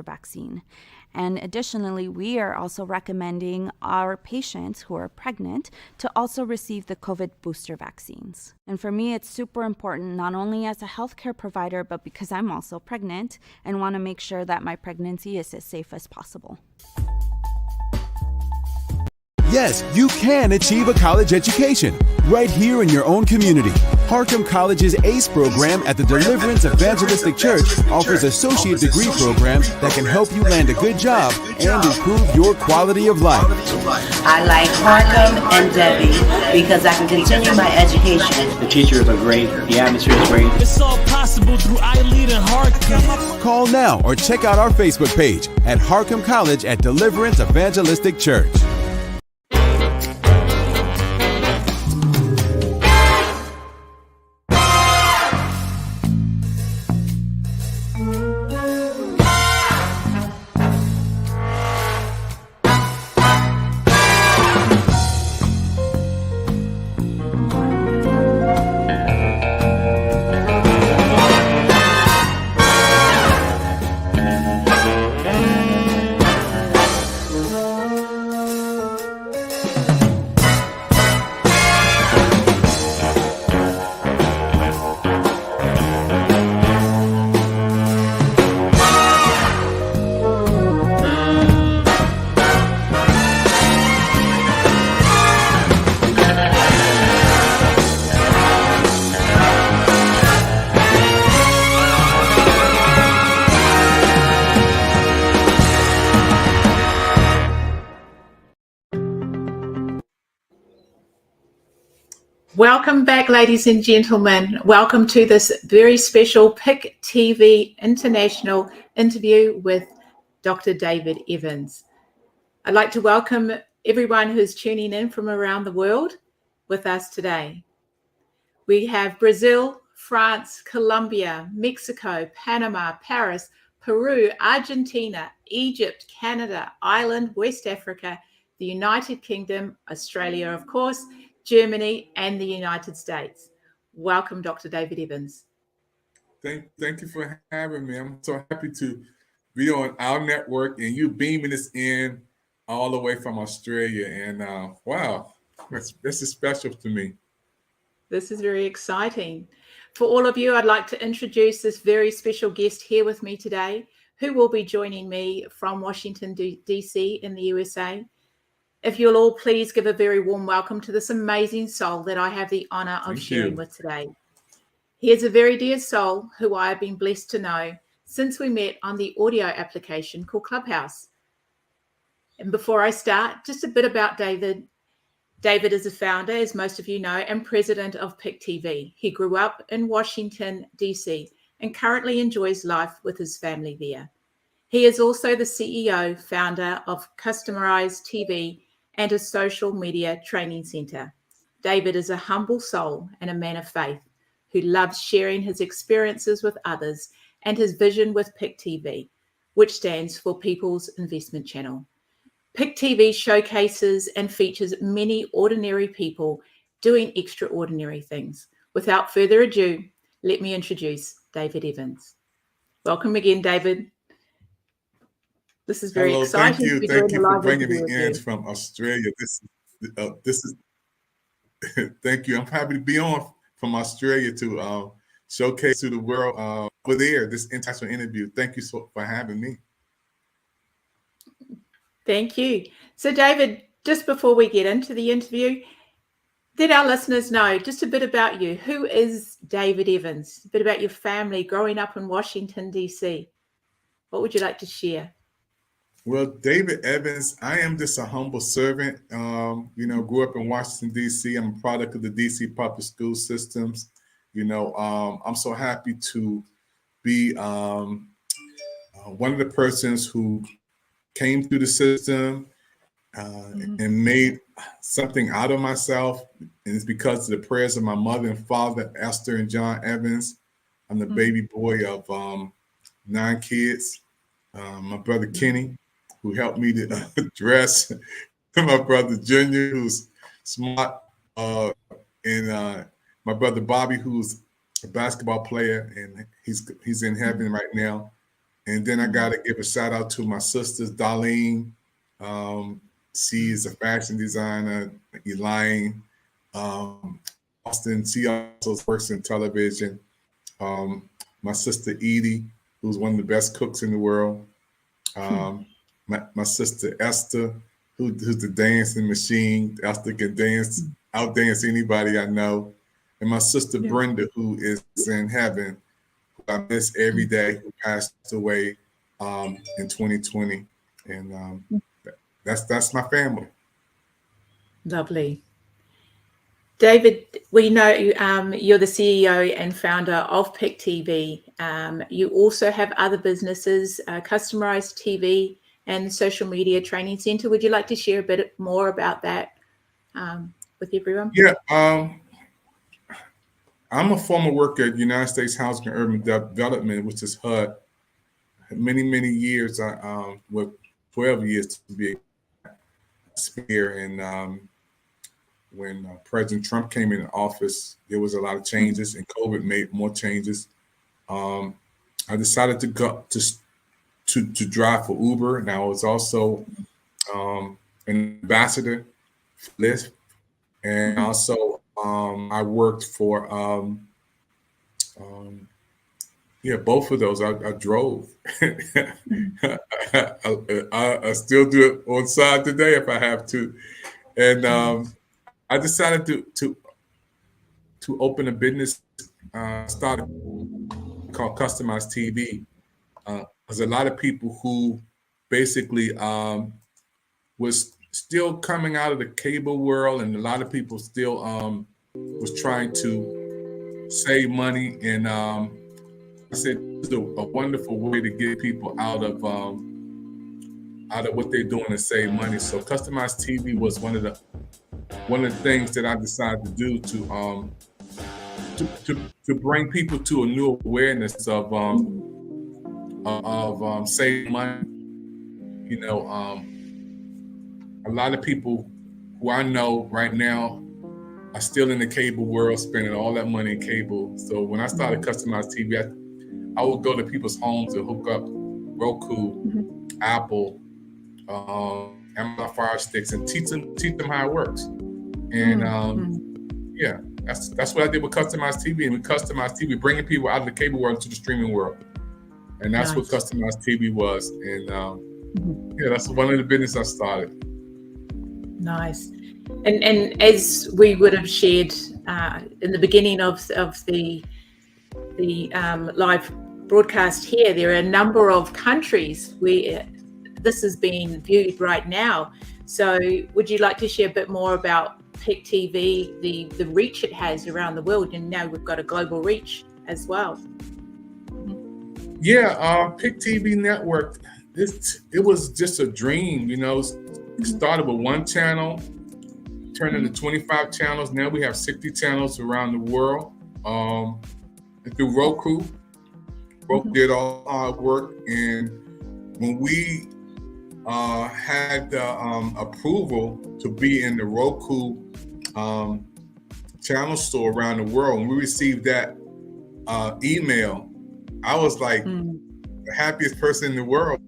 vaccine. And additionally, we are also recommending our patients who are pregnant to also receive the COVID booster vaccines. And for me, it's super important, not only as a healthcare provider, but because I'm also pregnant and want to make sure that my pregnancy is as safe as possible. Yes, you can achieve a college education right here in your own community. Harcum College's ACE program at the Deliverance Evangelistic Church offers associate degree programs that can help you land a good job and improve your quality of life. I like Harcum and Debbie because I can continue my education. The teachers are great. The atmosphere is great. It's all possible through iLead and Harcum. Call now or check out our Facebook page at Harcum College at Deliverance Evangelistic Church. Welcome back, ladies and gentlemen. Welcome to this very special PIC TV International interview with Dr. David Evans. I'd like to welcome everyone who's tuning in from around the world with us today. We have Brazil, France, Colombia, Mexico, Panama, Paris, Peru, Argentina, Egypt, Canada, Ireland, West Africa, the United Kingdom, Australia, of course, Germany, and the United States. Welcome, Dr. David Evans. Thank you for having me. I'm so happy to be on our network and you beaming us in all the way from Australia. And wow, this is special to me. This is very exciting. For all of you, I'd like to introduce this very special guest here with me today, who will be joining me from Washington, D.C. in the USA. If you'll all please give a very warm welcome to this amazing soul that I have the honor of sharing with today. He is a very dear soul who I have been blessed to know since we met on the audio application called Clubhouse. And before I start, just a bit about David. David is a founder, as most of you know, and president of PIC TV. He grew up in Washington, D.C. and currently enjoys life with his family there. He is also the CEO, founder of Customized TV and a social media training center. David is a humble soul and a man of faith who loves sharing his experiences with others and his vision with PIC TV, which stands for People's Investment Channel. PIC TV showcases and features many ordinary people doing extraordinary things. Without further ado, let me introduce David Evans. Welcome again, David. This is very exciting. Thank you for bringing me in from Australia. This is thank you. I'm happy to be on from Australia to showcase to the world over there this international interview. Thank you for having me. Thank you. So, David, just before we get into the interview, let our listeners know just a bit about you. Who is David Evans? A bit about your family growing up in Washington, D.C. What would you like to share? Well, David Evans, I am just a humble servant. Grew up in Washington, D.C. I'm a product of the D.C. public school systems. I'm so happy to be one of the persons who came through the system and made something out of myself. And it's because of the prayers of my mother and father, Esther and John Evans. I'm the baby boy of 9 kids. My brother Kenny, who helped me to dress, my brother Junior, who's smart, and my brother Bobby, who's a basketball player, and he's in heaven right now. And then I got to give a shout out to my sisters, Darlene. She's a fashion designer. Elaine, Austin. She also works in television. My sister Edie, who's one of the best cooks in the world. My sister Esther, who's the dancing machine. Esther can dance, outdance anybody I know. And my sister Brenda, who is in heaven, who I miss every day, who passed away in 2020. And that's my family. Lovely. David, we know you're the CEO and founder of Pick TV. You also have other businesses, Customized TV and Social Media Training Center. Would you like to share a bit more about that with everyone? Yeah, I'm a former worker at United States Housing and Urban Development, which is HUD. Many years, with 12 years to be here. And when President Trump came in office, there was a lot of changes, and COVID made more changes. I decided to go to drive for Uber, and I was also an ambassador for Lyft, and also I worked for both of those. I drove. I still do it on side today if I have to, and I decided to open a business, started called Customized TV. There's a lot of people who basically was still coming out of the cable world, and a lot of people still was trying to save money. And I said, this is a wonderful way to get people out of what they're doing and save money. So Customized TV was one of the things that I decided to do to bring people to a new awareness of saving money. You know, a lot of people who I know right now are still in the cable world, spending all that money in cable. So when I started Customized TV, I would go to people's homes and hook up Roku, Apple, Amazon Fire Sticks, and teach them how it works. And that's what I did with Customized TV. And with Customized TV, bringing people out of the cable world to the streaming world. And that's what Customized TV was. And that's one of the business I started. Nice. And as we would have shared in the beginning of the live broadcast here, there are a number of countries where this is being viewed right now. So would you like to share a bit more about Pick TV, the reach it has around the world? And now we've got a global reach as well. Yeah, Pick TV network, it was just a dream, you know. It started with one channel, turned into 25 channels. Now we have 60 channels around the world. And through Roku did all our work. And when we had the approval to be in the Roku channel store around the world, when we received that email, I was like the happiest person in the world.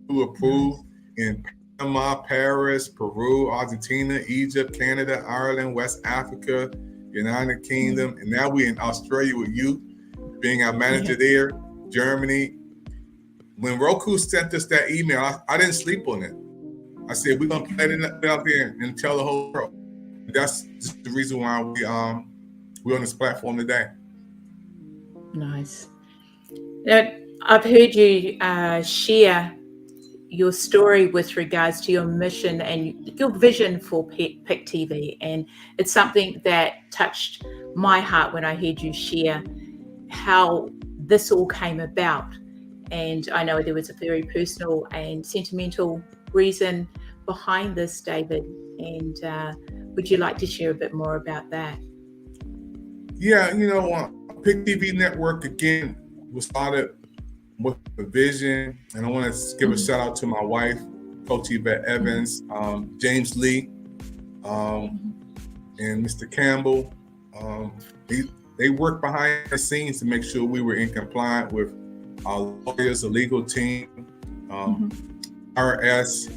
Who approved in Panama, Paris, Peru, Argentina, Egypt, Canada, Ireland, West Africa, United Kingdom, and now we're in Australia with you, being our manager there, Germany. When Roku sent us that email, I didn't sleep on it. I said, we're gonna play it out there and tell the whole world. That's just the reason why we're on this platform today. Nice. Now, I've heard you share your story with regards to your mission and your vision for Pick TV, and it's something that touched my heart when I heard you share how this all came about. And I know there was a very personal and sentimental reason behind this, David, and would you like to share a bit more about that? Yeah, you know, Pick TV Network, again, was started with a vision, and I want to give a shout out to my wife, Coach Yvette Evans, James Lee, and Mr. Campbell. They worked behind the scenes to make sure we were in compliance with our lawyers, the legal team, IRS,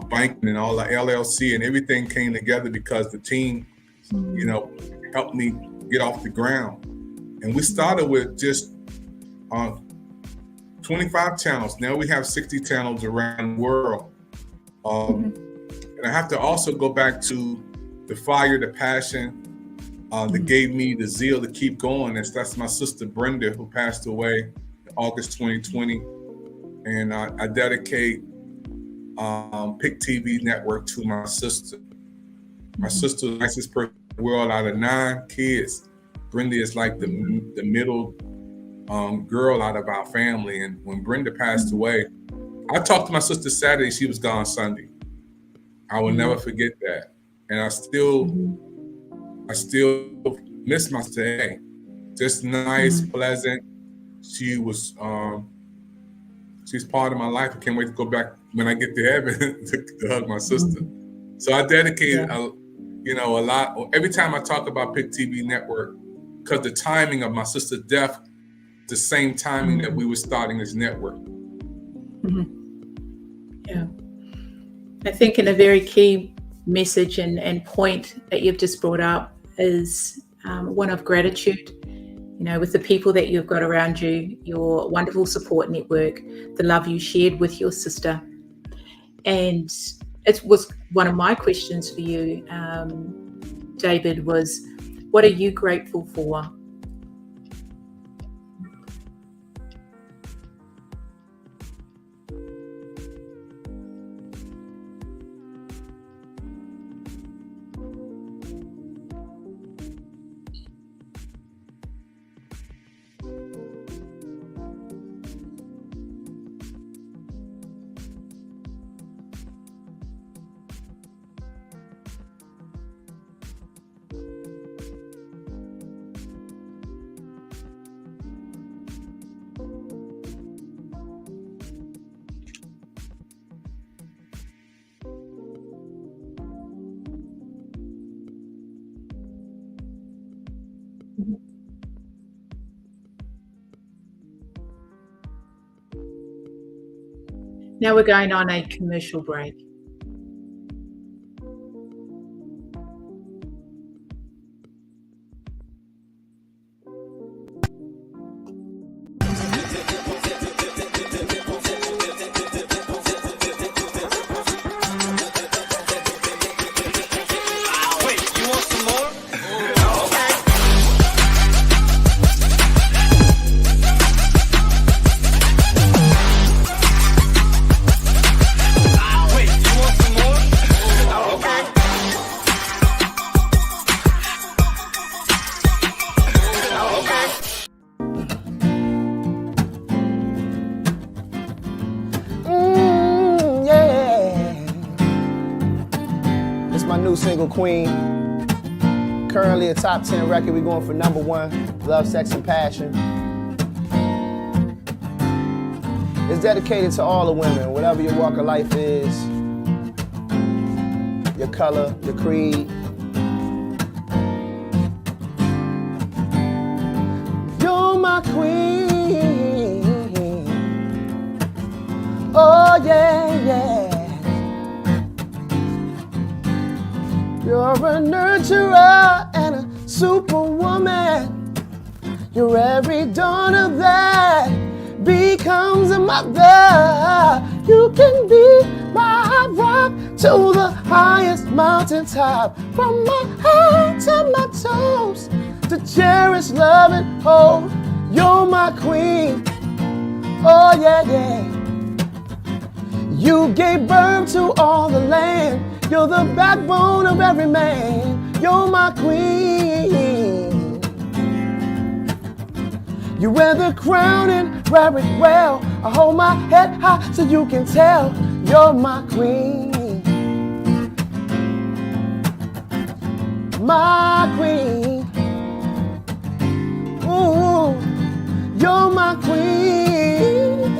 banking, and all the LLC, and everything came together because the team, helped me get off the ground. And we started with just 25 channels. Now we have 60 channels around the world. And I have to also go back to the fire, the passion that gave me the zeal to keep going. That's my sister Brenda, who passed away in August 2020. And I dedicate PIC TV Network to my sister. My sister, the nicest person in the world. Out of 9 kids, Brenda is like the middle girl out of our family. And when Brenda passed away, I talked to my sister Saturday, she was gone Sunday. I will never forget that. And I still miss my sister. Hey, just nice, pleasant. She was, she's part of my life. I can't wait to go back when I get to heaven to hug my sister. So I dedicated, a lot. Every time I talk about PIC TV Network, because the timing of my sister's death, the same timing that we were starting this network. Yeah. I think in a very key message and point that you've just brought up is one of gratitude, with the people that you've got around you, your wonderful support network, the love you shared with your sister. And it was one of my questions for you, David, was what are you grateful for? Now we're going on a commercial break. Single Queen, currently a top 10 record. We're going for #1, Love, Sex, and Passion. It's dedicated to all the women, whatever your walk of life is, your color, your creed. You're my queen. Oh yeah, yeah. You're a nurturer and a superwoman. You're every daughter that becomes a mother. You can be my rock to the highest mountaintop. From my head to my toes, to cherish, love, and hold. You're my queen. Oh yeah, yeah. You gave birth to all the land. You're the backbone of every man. You're my queen. You wear the crown and wear it well. I hold my head high so you can tell. You're my queen. My queen. Ooh, you're my queen.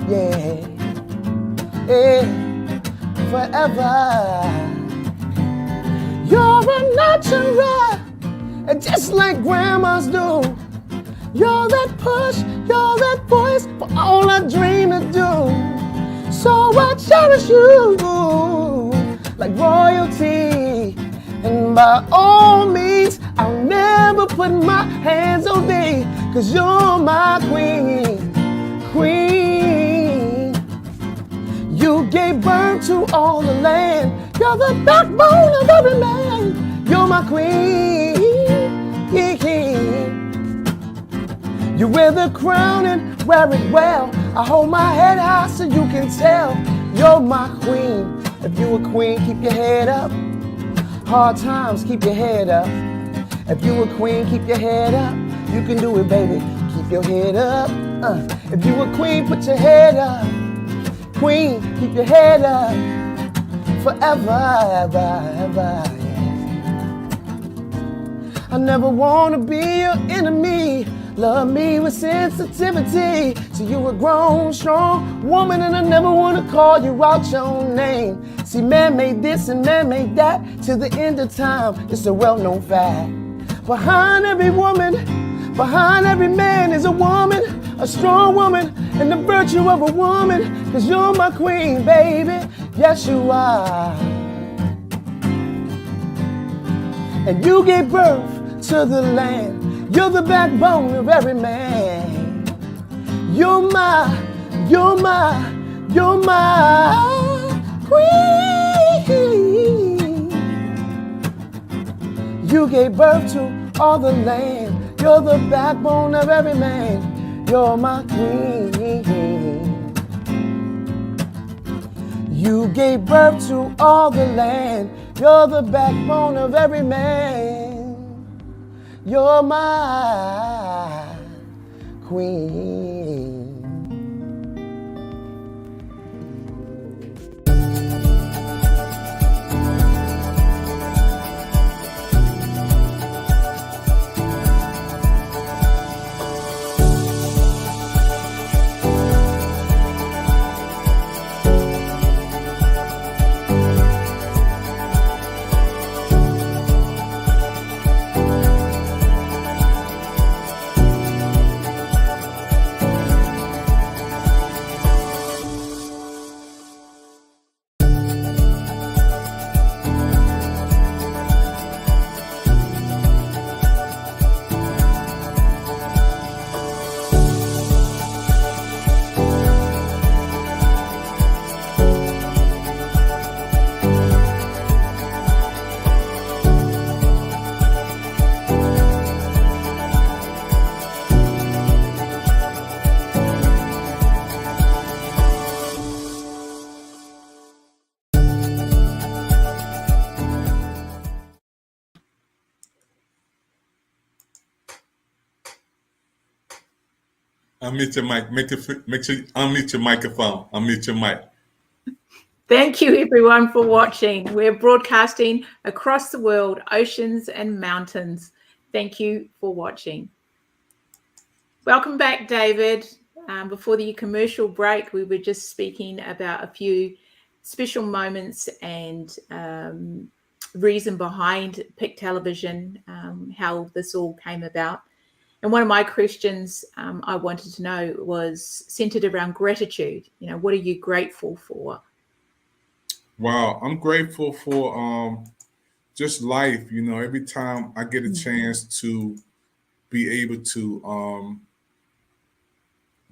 Yeah. Yeah. Forever. You're a nurturer, and just like grandmas do, You're that push, you're that voice for all I dream to do. So I cherish you like royalty. And by all means, I'll never put my hands on thee, 'cause you're my queen, queen. You gave birth to all the land. You're the backbone of every man. You're my queen. You wear the crown and wear it well. I hold my head high so you can tell. You're my queen. If you a queen, keep your head up. Hard times, keep your head up. If you a queen, keep your head up. You can do it, baby. Keep your head up. If you a queen, put your head up. Queen, keep your head up. Forever, ever, ever. I never want to be your enemy. Love me with sensitivity. So you a grown, strong woman, and I never want to call you out your name. See, man made this and man made that. Till the end of time, it's a well-known fact. Behind every woman, behind every man is a woman, a strong woman, and the virtue of a woman. 'Cause you're my queen, baby. Yes, you are. And you gave birth to the land. You're the backbone of every man. You're my queen. You gave birth to all the land. You're the backbone of every man. You're my queen. You gave birth to all the land. You're the backbone of every man. You're my queen. Unmute your mic. Make sure you unmute your microphone. Unmute your mic. Thank you, everyone, for watching. We're broadcasting across the world, oceans and mountains. Thank you for watching. Welcome back, David. Before the commercial break, we were just speaking about a few special moments and reason behind Pick Television, how this all came about. And one of my questions I wanted to know was centered around gratitude. You know, what are you grateful for? Wow, I'm grateful for just life. You know, every time I get a chance to be able to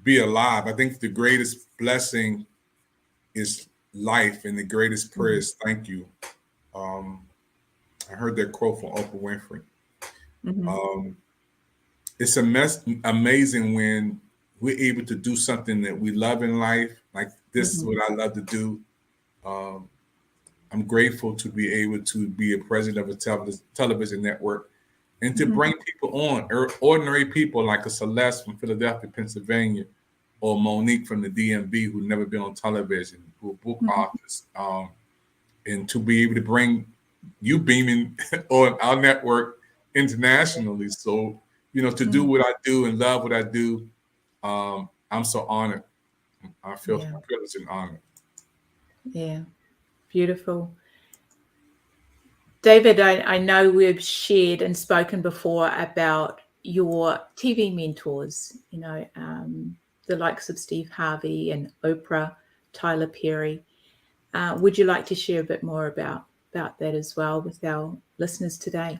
be alive, I think the greatest blessing is life, and the greatest prayer is thank you. I heard that quote from Oprah Winfrey. It's amazing when we're able to do something that we love in life. Like this is what I love to do. I'm grateful to be able to be a president of a television network and to bring people on, ordinary people like a Celeste from Philadelphia, Pennsylvania, or Monique from the DMV who've never been on television, who are book authors, and to be able to bring you beaming on our network internationally. So, you know, to do what I do and love what I do, I'm so honored. I feel privileged and honored. Yeah, beautiful. David, I know we've shared and spoken before about your TV mentors, the likes of Steve Harvey and Oprah, Tyler Perry. Would you like to share a bit more about that as well with our listeners today?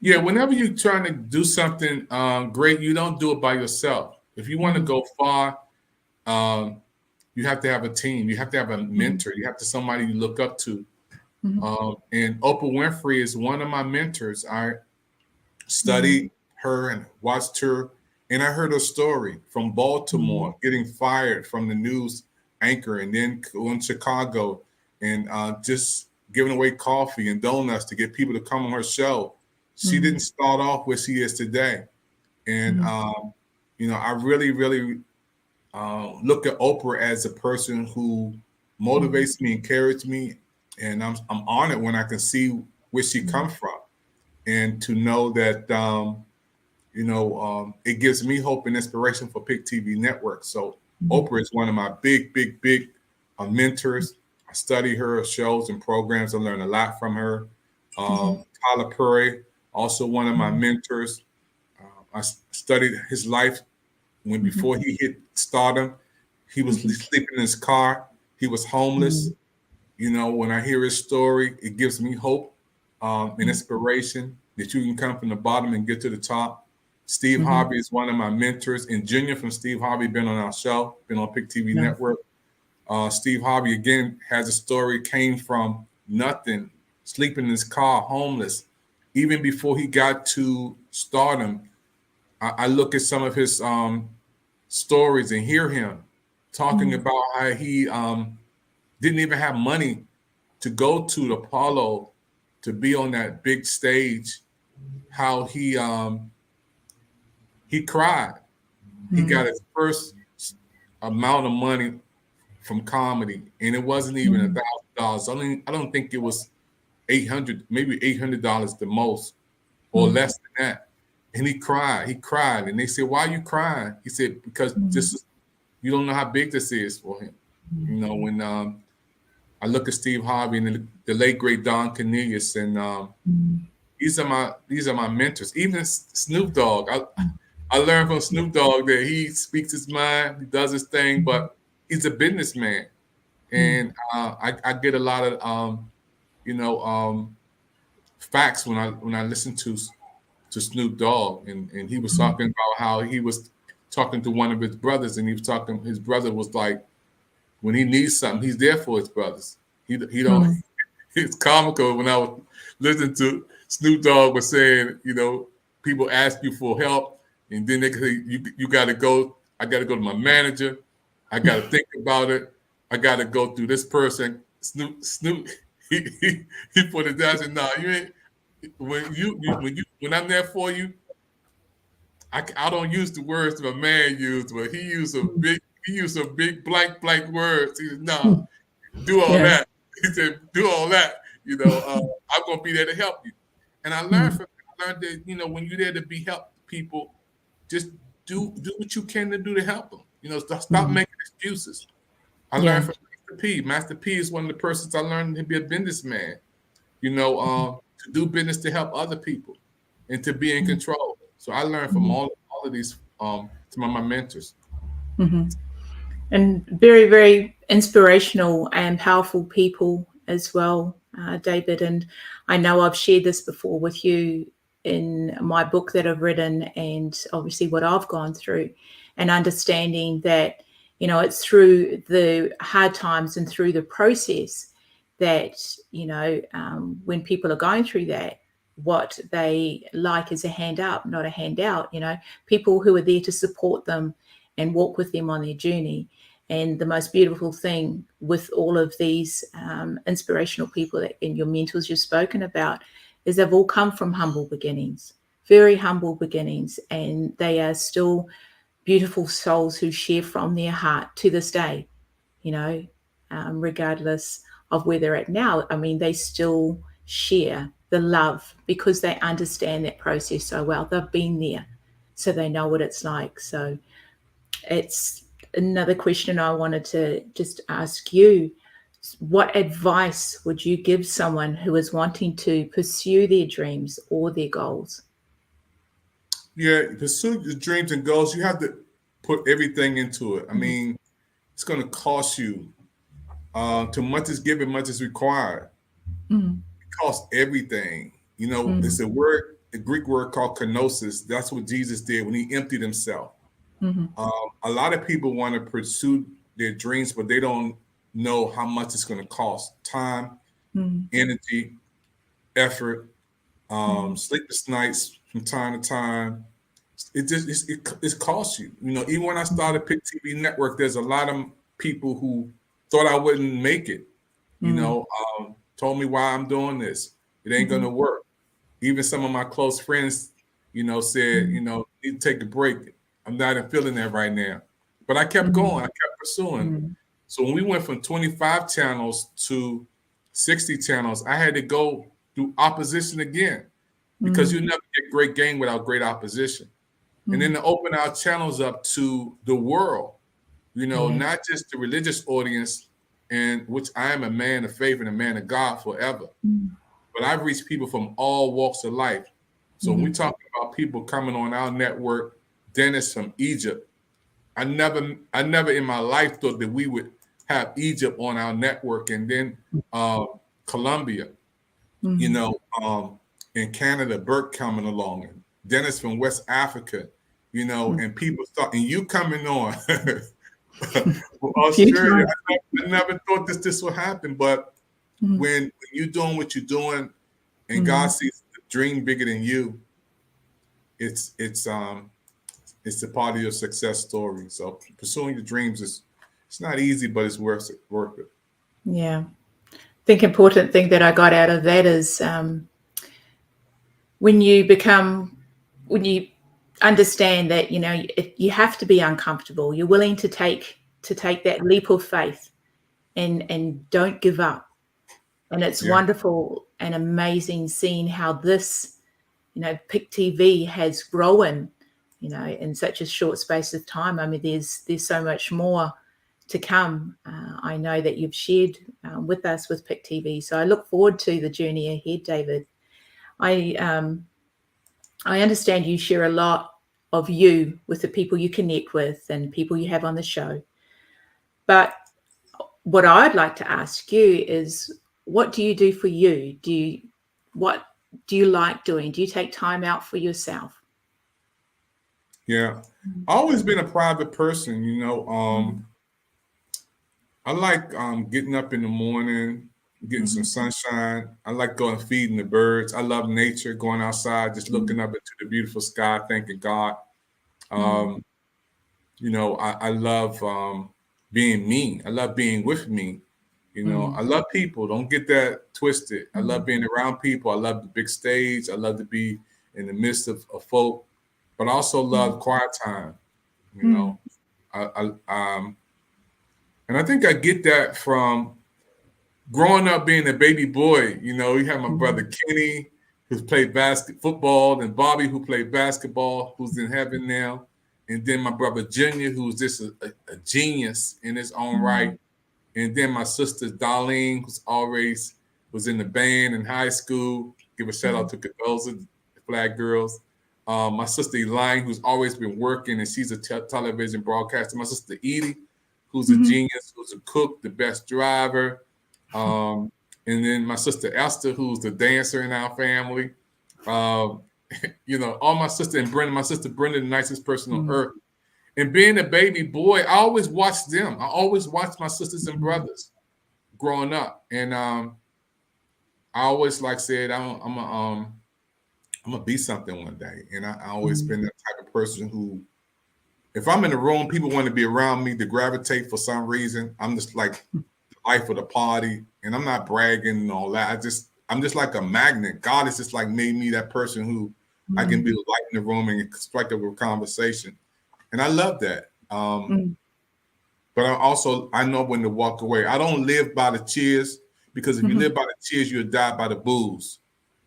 Yeah, whenever you're trying to do something great, you don't do it by yourself. If you want to go far, you have to have a team. You have to have a mentor. You have to somebody you look up to. And Oprah Winfrey is one of my mentors. I studied her and watched her, and I heard her story from Baltimore, getting fired from the news anchor, and then going to Chicago and just giving away coffee and donuts to get people to come on her show. She didn't start off where she is today. And, I really, really look at Oprah as a person who motivates me, encourages me. And I'm honored when I can see where she comes from. And to know that, it gives me hope and inspiration for Pick TV Network. So Oprah is one of my big mentors. I study her shows and programs. I learn a lot from her. Tyler Perry, also one of my mentors. I studied his life before he hit stardom. He was sleeping in his car. He was homeless. When I hear his story, it gives me hope and inspiration that you can come from the bottom and get to the top. Steve Harvey is one of my mentors, and Junior from Steve Harvey been on our show, been on Pick TV Network. Steve Harvey, again, has a story, came from nothing, sleeping in his car, homeless. Even before he got to stardom, I look at some of his stories and hear him talking about how he didn't even have money to go to the Apollo to be on that big stage, how he cried. He got his first amount of money from comedy, and it wasn't even $1,000. I don't think it was $800, maybe $800 the most, or less than that. And he cried, and they said, "Why are you crying?" He said, "Because you don't know how big this is for him." When I look at Steve Harvey and the late great Don Cornelius, and these are my mentors. Even Snoop Dogg, I learned from Snoop Dogg that he speaks his mind, he does his thing, but he's a businessman, and I get a lot of facts when I listen to Snoop Dogg, and he was talking about how he was talking to one of his brothers, and his brother was like, when he needs something, he's there for his brothers. He don't. It's comical when I was listening to Snoop Dogg was saying, people ask you for help, and then they say you got to go. I got to go to my manager. I got to think about it. I got to go through this person. Snoop, he put it down and said, "No, you ain't. When I'm there for you, I don't use the words that a man used, but he used some big blank words. He said, "No, do all that." He said, "Do all that. I'm gonna be there to help you." And I learned that when you're there to help people, just do what you can to do to help them. Stop making excuses. I learned from Master P. Master P is one of the persons I learned to be a businessman. To do business to help other people and to be in control. So I learned from all of these some of my mentors. And very, very inspirational and powerful people as well, David. And I know I've shared this before with you in my book that I've written, and obviously what I've gone through, and understanding that, it's through the hard times and through the process that, when people are going through that, what they like is a hand up, not a handout, people who are there to support them and walk with them on their journey. And the most beautiful thing with all of these inspirational people and your mentors you've spoken about is they've all come from humble beginnings, very humble beginnings, and they are still beautiful souls who share from their heart to this day, regardless of where they're at now. I mean, they still share the love because they understand that process so well. They've been there, so they know what it's like. So it's another question I wanted to just ask you. What advice would you give someone who is wanting to pursue their dreams or their goals? Yeah, pursue your dreams and goals. You have to put everything into it. I mean, it's going to cost you. Too much is given, much is required. It costs everything. You know, it's a Greek word called kenosis. That's what Jesus did when he emptied himself. A lot of people want to pursue their dreams, but they don't know how much it's going to cost: time, energy, effort, sleepless nights from time to time. It costs you. You know, even when I started Pick TV Network, there's a lot of people who thought I wouldn't make it. You know, told me why I'm doing this. It ain't gonna work. Even some of my close friends, you know, said, you know, need to take a break. I'm not feeling that right now. But I kept going. I kept pursuing. So when we went from 25 channels to 60 channels, I had to go through opposition again, because you never get great game without great opposition. And then to open our channels up to the world, you know, not just the religious audience, and which I am a man of faith and a man of God forever, but I've reached people from all walks of life. So when we talk about people coming on our network, Dennis from Egypt, I never in my life thought that we would have Egypt on our network, and then Colombia, you know, in Canada, Burke coming along, and Dennis from West Africa, you know, and people start, and you coming on. Australia, I never thought this would happen, but when you're doing what you're doing, and God sees the dream bigger than you, it's a part of your success story. So pursuing your dreams it's not easy, but it's worth it. Yeah. I think important thing that I got out of that is when you understand that, you know, you have to be uncomfortable. You're willing to take that leap of faith and don't give up. And it's wonderful and amazing seeing how this, you know, Pick TV has grown, you know, in such a short space of time. I mean, there's so much more to come. I know that you've shared with us with Pick TV. So I look forward to the journey ahead, David. I understand you share a lot of you with the people you connect with and people you have on the show. But what I'd like to ask you is, what do you do for you? What do you like doing? Do you take time out for yourself? Yeah, I've always been a private person, you know. I like getting up in the morning, getting some sunshine. I like going feeding the birds. I love nature, going outside, just looking up into the beautiful sky, thanking God. You know, I love being me. I love being with me. You know, I love people. Don't get that twisted. I love being around people. I love the big stage. I love to be in the midst of folk, but I also love quiet time. You know, and I think I get that from growing up being a baby boy. You know, you have my brother Kenny, who's played football, and Bobby, who played basketball, who's in heaven now. And then my brother Junior, who's just a genius in his own right. And then my sister Darlene, who's always was in the band in high school. Give a shout out to Cadoza, the Flag Girls. My sister Elaine, who's always been working, and she's a television broadcaster. My sister Edie, who's a genius, who's a cook, the best driver. And then my sister Esther, who's the dancer in our family. You know, all my sister and Brenda, my sister Brenda, the nicest person on earth. And being a baby boy, I always watched them. I always watched my sisters and brothers growing up. And I always said, I'm gonna be something one day. And I always been that type of person who, if I'm in a room, people want to be around me to gravitate for some reason. I'm just like the life of the party, and I'm not bragging and all that. I'm just like a magnet. God has just like made me that person who I can be the light in the room and strike up a conversation. And I love that. But I know when to walk away. I don't live by the cheers, because if you live by the cheers, you'll die by the boos.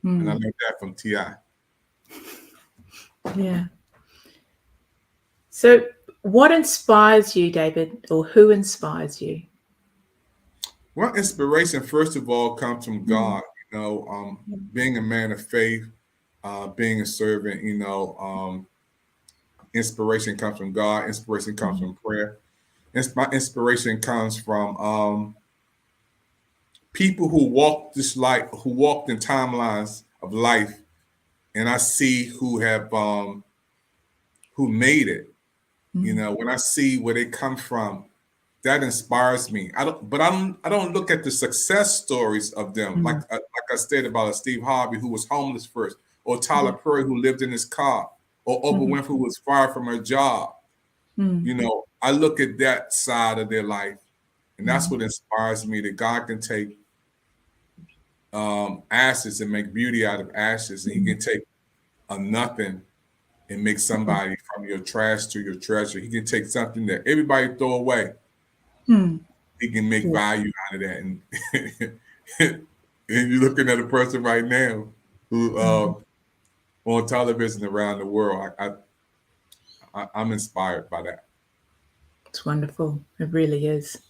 And I learned that from T.I. Yeah. So what inspires you, David, or who inspires you? Well, inspiration, first of all, comes from God. Being a man of faith, being a servant, inspiration comes from God. Inspiration comes from prayer. My inspiration comes from people who walk this life, who walked in timelines of life, and I see who have who made it. You know, when I see where they come from, that inspires me. I don't look at the success stories of them, like I said about Steve Harvey, who was homeless first, or Tyler Perry, who lived in his car, or Oprah Winfrey, who was fired from her job. You know, I look at that side of their life, and that's what inspires me, that God can take ashes and make beauty out of ashes, and He can take a nothing and make somebody from your trash to your treasure. He can take something that everybody throw away. He can make value out of that. And, and you're looking at a person right now who on television around the world. I'm inspired by that. It's wonderful. It really is.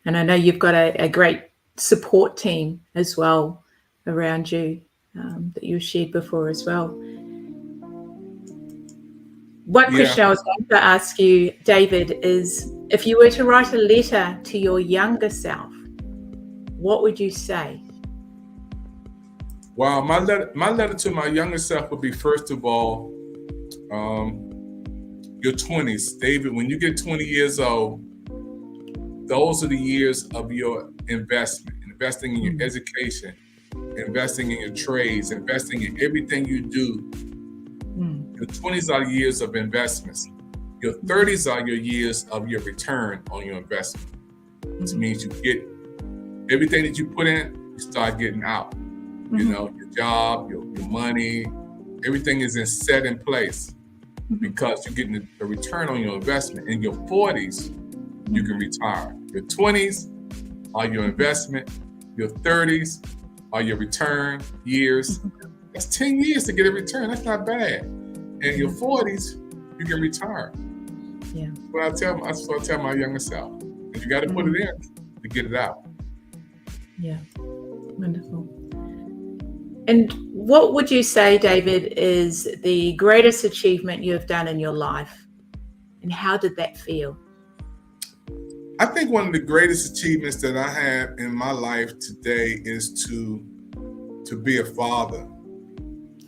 And I know you've got a great support team as well around you that you've shared before as well. One question I was going to ask you, David, is if you were to write a letter to your younger self, what would you say? Well, my letter to my younger self would be, first of all, your 20s. David, when you get 20 years old, those are the years of your investment, investing in your education, investing in your trades, investing in everything you do. Your 20s are the years of investments. Your 30s are your years of your return on your investment. Which means you get everything that you put in, you start getting out. You know, your job, your money, everything is set in place because you're getting a return on your investment. In your 40s, you can retire. Your 20s are your investment. Your 30s are your return years. That's 10 years to get a return. That's not bad. And your 40s, you can retire. Yeah. That's what I tell my younger self. And you got to put it in to get it out. Yeah. Wonderful. And what would you say, David, is the greatest achievement you have done in your life? And how did that feel? I think one of the greatest achievements that I have in my life today is to be a father.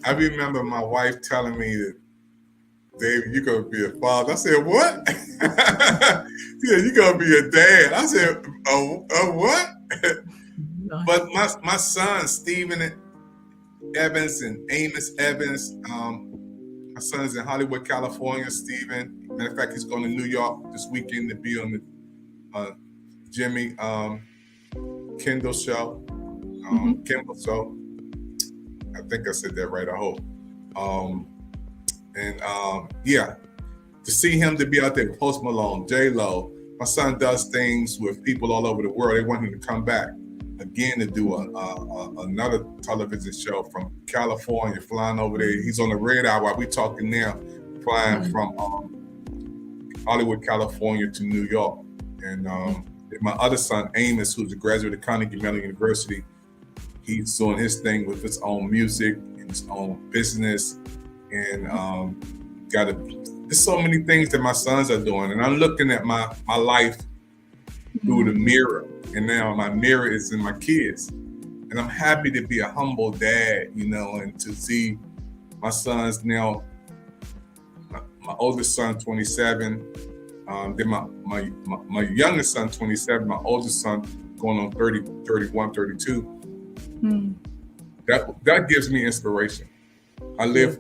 I remember my wife telling me that, David, you're going to be a father. I said, what? She said, you're going to be a dad. I said, what? But my son, Stephen Evans and Amos Evans, my son's in Hollywood, California, Stephen. Matter of fact, he's going to New York this weekend to be on the Jimmy Kimmel show. Kimmel show. I think I said that right, I hope. To see him to be out there with Post Malone, J-Lo. My son does things with people all over the world. They want him to come back again to do another television show from California, flying over there. He's on the radar while we're talking now, flying from Hollywood, California to New York. And my other son, Amos, who's a graduate of Carnegie Mellon University, he's doing his thing with his own music and his own business. And there's so many things that my sons are doing. And I'm looking at my life through the mirror. And now my mirror is in my kids. And I'm happy to be a humble dad, you know, and to see my sons now, my oldest son, 27, then my youngest son, 27, my oldest son going on 30, 31, 32. That gives me inspiration. I live,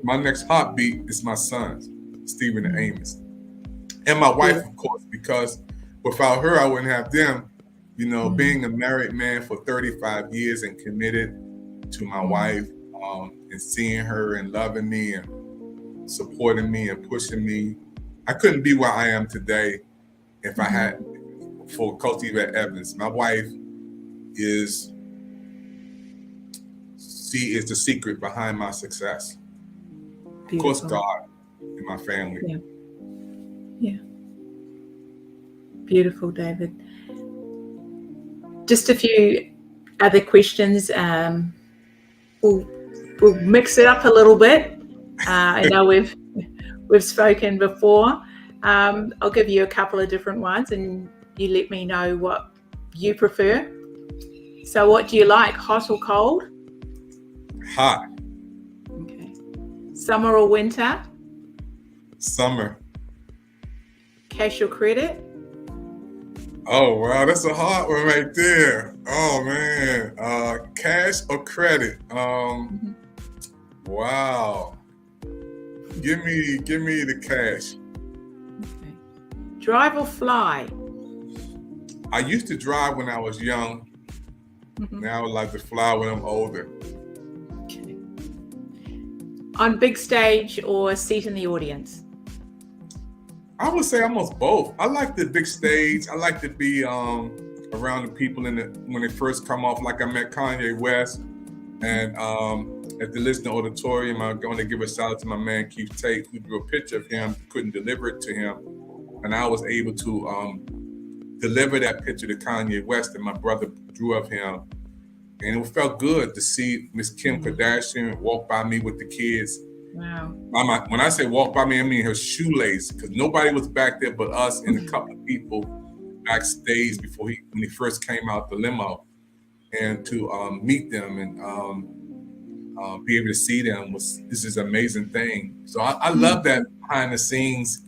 my next heartbeat is my sons, Stephen and Amos. And my wife, of course, because without her, I wouldn't have them. You know, being a married man for 35 years and committed to my wife, and seeing her and loving me and supporting me and pushing me. I couldn't be where I am today if I had for Coach Yvette Evans. My wife is the secret behind my success. Beautiful. Of course, God and my family. Yeah. Beautiful, David. Just a few other questions. We'll mix it up a little bit. I know we've we've spoken before. I'll give you a couple of different ones and you let me know what you prefer. So what do you like, hot or cold? Hot. Okay. Summer or winter? Summer. Cash or credit? Oh, wow, that's a hard one right there. Oh, man. Cash or credit? Wow. Give me the cash. Okay. Drive or fly? I used to drive when I was young. Now I would like to fly when I'm older. Okay. On big stage or seat in the audience? I would say almost both. I like the big stage. I like to be around the people when they first come off. Like I met Kanye West, and at the listening auditorium, I'm going to give a shout out to my man Keith Tate, who drew a picture of him, couldn't deliver it to him, and I was able to deliver that picture to Kanye West, and my brother drew of him, and it felt good to see Miss Kim Kardashian walk by me with the kids. Wow. When I say walk by me, I mean her shoelace, because nobody was back there but us and a couple of people backstage when he first came out the limo, and to meet them and be able to see them this is an amazing thing. So I love that behind the scenes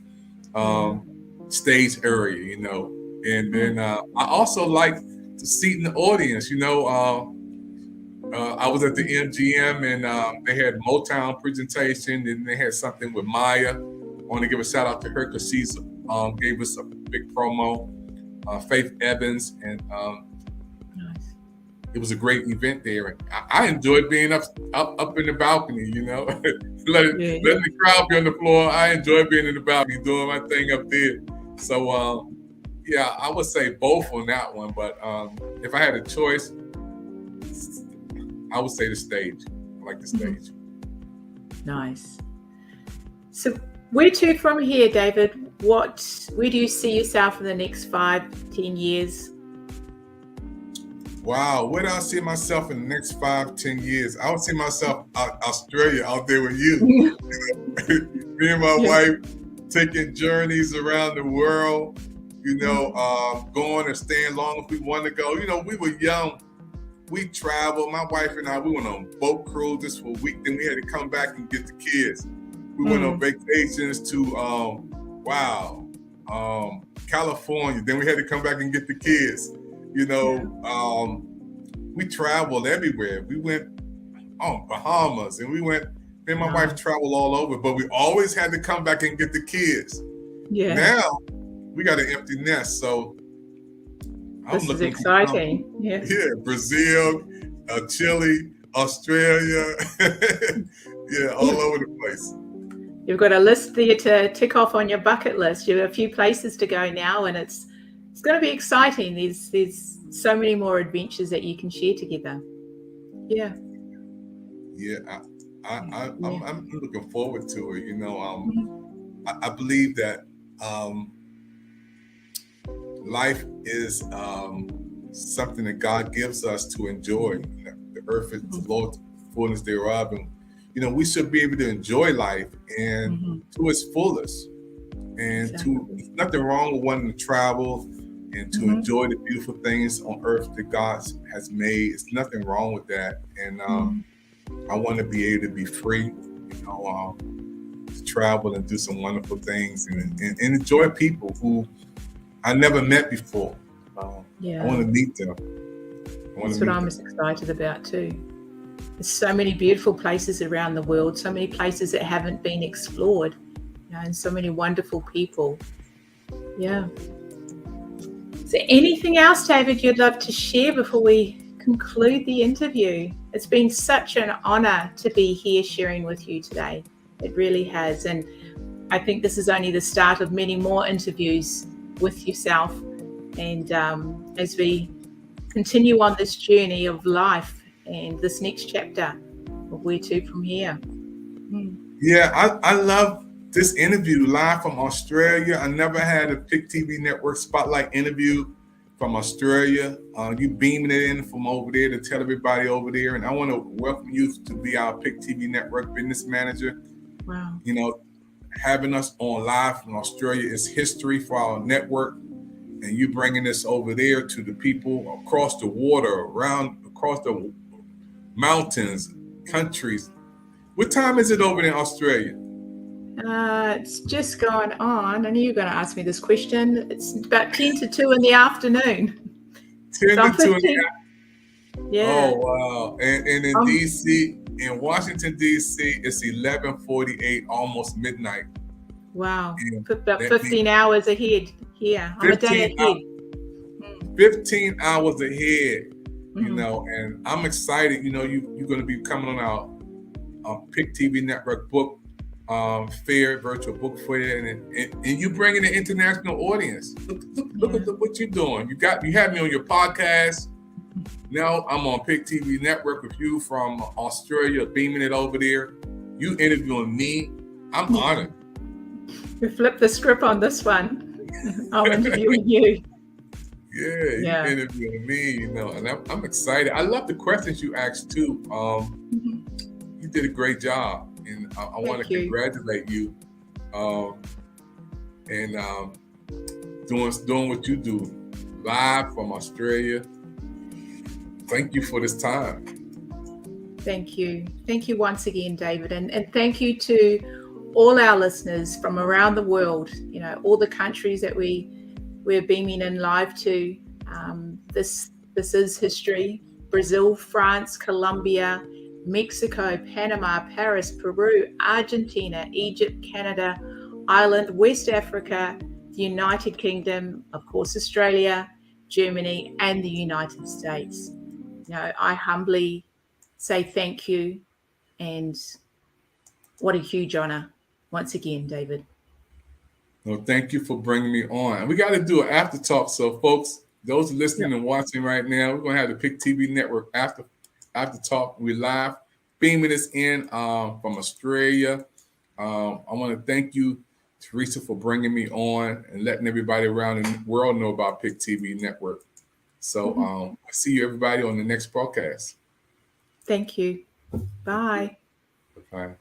stage area, you know. And then I also like the seat in the audience, you know. I was at the MGM and they had Motown presentation, and they had something with Maya. I want to give a shout out to her because she's gave us a big promo. Faith Evans, and Nice. It was a great event there. And I enjoyed being up in the balcony, you know, letting the crowd be on the floor. I enjoy being in the balcony, doing my thing up there. So yeah, I would say both on that one. But if I had a choice, I would say the stage. I like the stage. Nice. So where to from here, David? Where do you see yourself in the next 5-10 years? Wow, where do I see myself in the next 5-10 years? I would see myself Australia out there with you. Me and my wife taking journeys around the world, you know, going and staying long if we want to go. You know, we were young. We traveled, my wife and I, we went on boat cruises for a week. Then we had to come back and get the kids. We went on vacations to, California. Then we had to come back and get the kids. You know, we traveled everywhere. We went on Bahamas, and me and my wife traveled all over, but we always had to come back and get the kids. Yeah. Now we got an empty nest, so this is exciting. Yeah, Brazil, Chile, Australia, all over the place. You've got a list there to tick off on your bucket list. You have a few places to go now, and it's going to be exciting. There's so many more adventures that you can share together. Yeah. Yeah, I'm looking forward to it. You know, I believe that life is something that God gives us to enjoy. The earth is the Lord's fullness thereof, and you know we should be able to enjoy life and to its fullest. And there's nothing wrong with wanting to travel and to enjoy the beautiful things on earth that God has made. It's nothing wrong with that. And I want to be able to be free, you know, to travel and do some wonderful things and enjoy people who I never met before. I want to meet them. That's what I'm excited about too. There's so many beautiful places around the world, so many places that haven't been explored, you know, and so many wonderful people. Yeah. Is there anything else, David, you'd love to share before we conclude the interview? It's been such an honor to be here sharing with you today. It really has. And I think this is only the start of many more interviews with yourself. And as we continue on this journey of life and this next chapter of where to from here. Yeah, I love this interview live from Australia. I never had a PIC TV Network Spotlight interview from Australia. You beaming it in from over there to tell everybody over there. And I want to welcome you to be our PIC TV Network business manager. Wow. You know, having us on live from Australia is history for our network. And you bringing this over there to the people across the water, across the mountains, countries. What time is it over in Australia? It's just gone on. I knew you were going to ask me this question. It's about 10 to 2 in the afternoon. 10 So to 2 in the afternoon. Yeah. Oh, wow. And in D.C., in Washington, D.C., it's 11:48, almost midnight. Wow. And About that 15 hours ahead here. I'm a day 15 ahead. 15 hours ahead, you Mhm. know, and I'm excited. You know, you're going to be coming on our Pick TV Network book fair, virtual book fair, and you bringing an international audience. Look at what you're doing. You had me on your podcast. Now I'm on Pick TV Network with you from Australia, beaming it over there. You interviewing me. I'm honored. We flipped the script on this one. I'm interviewing you. Yeah, you interviewing me, you know, and I'm excited. I love the questions you asked too. You did a great job, and I want to congratulate you, and doing what you do live from Australia. Thank you for this time. Thank you. Thank you once again, David. And thank you to all our listeners from around the world, you know, all the countries that we're beaming in live to. This is history. Brazil, France, Colombia, Mexico, Panama, Paris, Peru, Argentina, Egypt, Canada, Ireland, West Africa, the United Kingdom, of course, Australia, Germany, and the United States. You know, I humbly say thank you, and what a huge honor once again, David. No, thank you for bringing me on. And we got to do an after talk. So, folks, those listening and watching right now, we're going to have the Pick TV Network after talk. We're live, beaming this in from Australia. I want to thank you, Teresa, for bringing me on and letting everybody around the world know about Pick TV Network. So, I'll see you, everybody, on the next broadcast. Thank you. Bye. Bye.